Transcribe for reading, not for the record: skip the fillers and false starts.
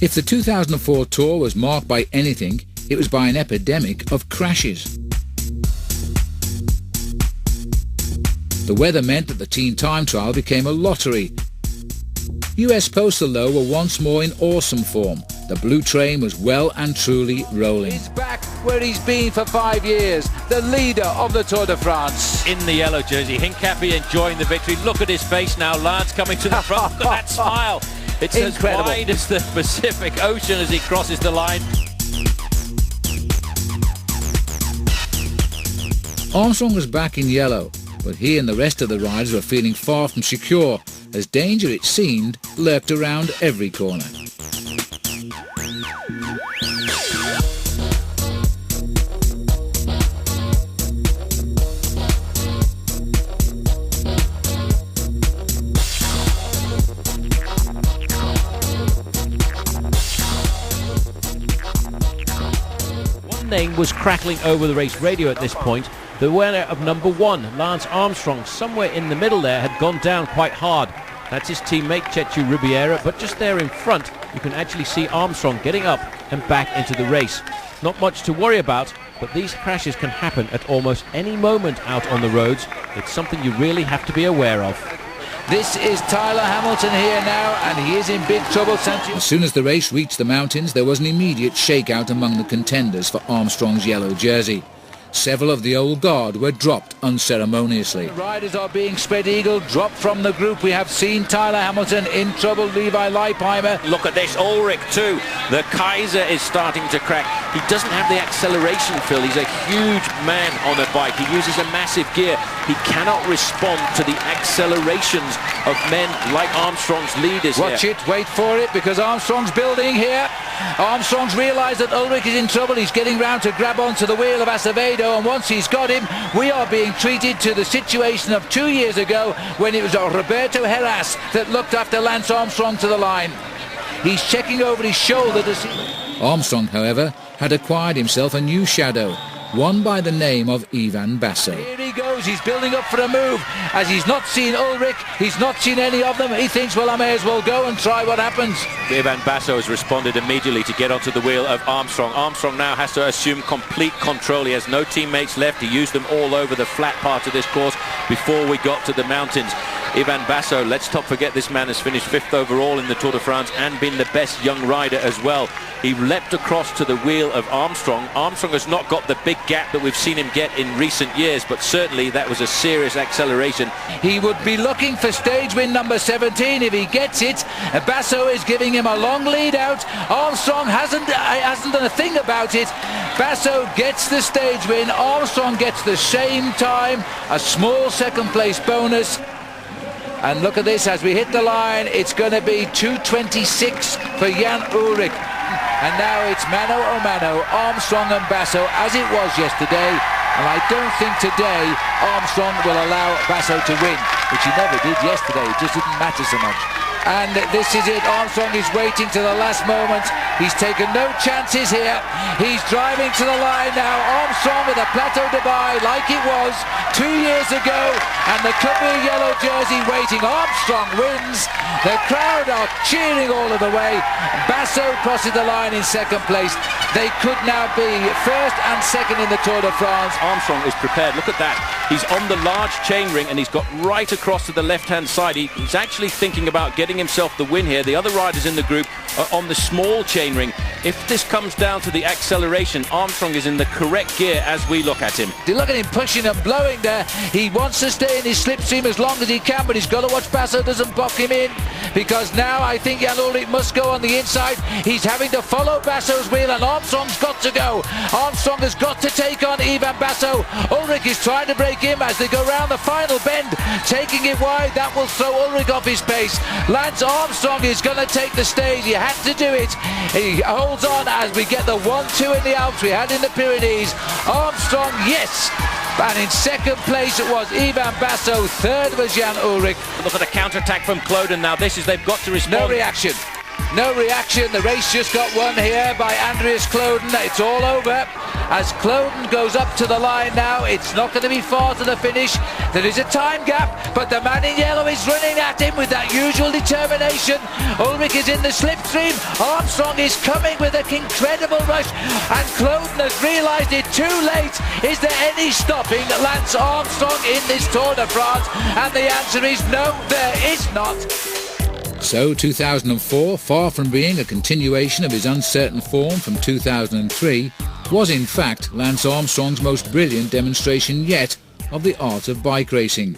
If the 2004 Tour was marked by anything, it was by an epidemic of crashes. The weather meant that the teen time trial became a lottery. US Postal, though, were once more in awesome form. The blue train was well and truly rolling. He's back where he's been for 5 years, the leader of the Tour de France. In the yellow jersey, Hincapie enjoying the victory. Look at his face now, Lance coming to the front. Look at that smile. It's incredible. As wide as the Pacific Ocean as he crosses the line. Armstrong was back in yellow, but he and the rest of the riders were feeling far from secure, as danger, it seemed, lurked around every corner. One name was crackling over the race radio at this point. The winner of number 1, Lance Armstrong, somewhere in the middle there, had gone down quite hard. That's his teammate Chechu Ribiera, but just there in front you can actually see Armstrong getting up and back into the race. Not much to worry about, but these crashes can happen at almost any moment out on the roads. It's something you really have to be aware of. This is Tyler Hamilton here now, and he is in big trouble. As soon as the race reached the mountains, there was an immediate shakeout among the contenders for Armstrong's yellow jersey. Several of the old guard were dropped unceremoniously. The riders are being spread eagle, dropped from the group. We have seen Tyler Hamilton in trouble, Levi Leipheimer. Look at this, Ulrich too. The Kaiser is starting to crack. He doesn't have the acceleration, Phil. He's a huge man on a bike. He uses a massive gear. He cannot respond to the accelerations of men like Armstrong's leaders. Watch it, wait for it, because Armstrong's building here. Armstrong's realised that Ulrich is in trouble. He's getting round to grab onto the wheel of Acevedo, and once he's got him, we are being treated to the situation of 2 years ago when it was Roberto Heras that looked after Lance Armstrong to the line. He's checking over his shoulder to see... Armstrong, however, had acquired himself a new shadow, one by the name of Ivan Basso. Here he goes, he's building up for a move. As he's not seen Ulrich, he's not seen any of them. He thinks, well, I may as well go and try what happens. Ivan Basso has responded immediately to get onto the wheel of Armstrong. Armstrong now has to assume complete control. He has no teammates left. He used them all over the flat part of this course before we got to the mountains. Ivan Basso, let's not forget this man has finished 5th overall in the Tour de France and been the best young rider as well. He leapt across to the wheel of Armstrong. Armstrong has not got the big gap that we've seen him get in recent years, but certainly that was a serious acceleration. He would be looking for stage win number 17 if he gets it. Basso is giving him a long lead out. Armstrong hasn't done a thing about it. Basso gets the stage win. Armstrong gets the same time, a small second place bonus. And look at this, as we hit the line, it's going to be 2:26 for Jan Ullrich. And now it's mano a mano, Armstrong and Basso, as it was yesterday. And I don't think today Armstrong will allow Basso to win, which he never did yesterday. It just didn't matter so much. And this is it. Armstrong is waiting to the last moment. He's taken no chances here. He's driving to the line now. Armstrong with a Plateau de Baille like it was 2 years ago. And the Columbia yellow jersey waiting. Armstrong wins. The crowd are cheering all of the way. Basso crosses the line in second place. They could now be first and second in the Tour de France. Armstrong is prepared. Look at that. He's on the large chain ring and he's got right across to the left-hand side. He's actually thinking about getting himself the win here. The other riders in the group are on the small chain ring. If this comes down to the acceleration, Armstrong is in the correct gear as we look at him. Look at him pushing and blowing there. He wants to stay in his slipstream as long as he can, but he's got to watch Basso doesn't buck him in, because now I think Jan Ullrich must go on the inside. He's having to follow Basso's wheel, and Armstrong's got to go. Armstrong has got to take on Ivan Basso. Ullrich is trying to break him as they go round the final bend, taking it wide. That will throw Ullrich off his pace. Lance Armstrong is going to take the stage. He had to do it. He holds on as we get the 1-2 in the Alps we had in the Pyrenees. Armstrong, yes. And in second place it was Ivan Basso. Third was Jan Ullrich. Look at the counter-attack from Kloden now. This is, they've got to respond. No reaction. No reaction. The race just got won here by Andreas Kloden. It's all over. As Kloden goes up to the line now, it's not going to be far to the finish. There is a time gap, but the man in yellow is running at him with that usual determination. Ulrich is in the slipstream. Armstrong is coming with an incredible rush, and Cloden has realised it too late. Is there any stopping Lance Armstrong in this Tour de France? And the answer is no, there is not. So 2004, far from being a continuation of his uncertain form from 2003, was in fact Lance Armstrong's most brilliant demonstration yet of the art of bike racing.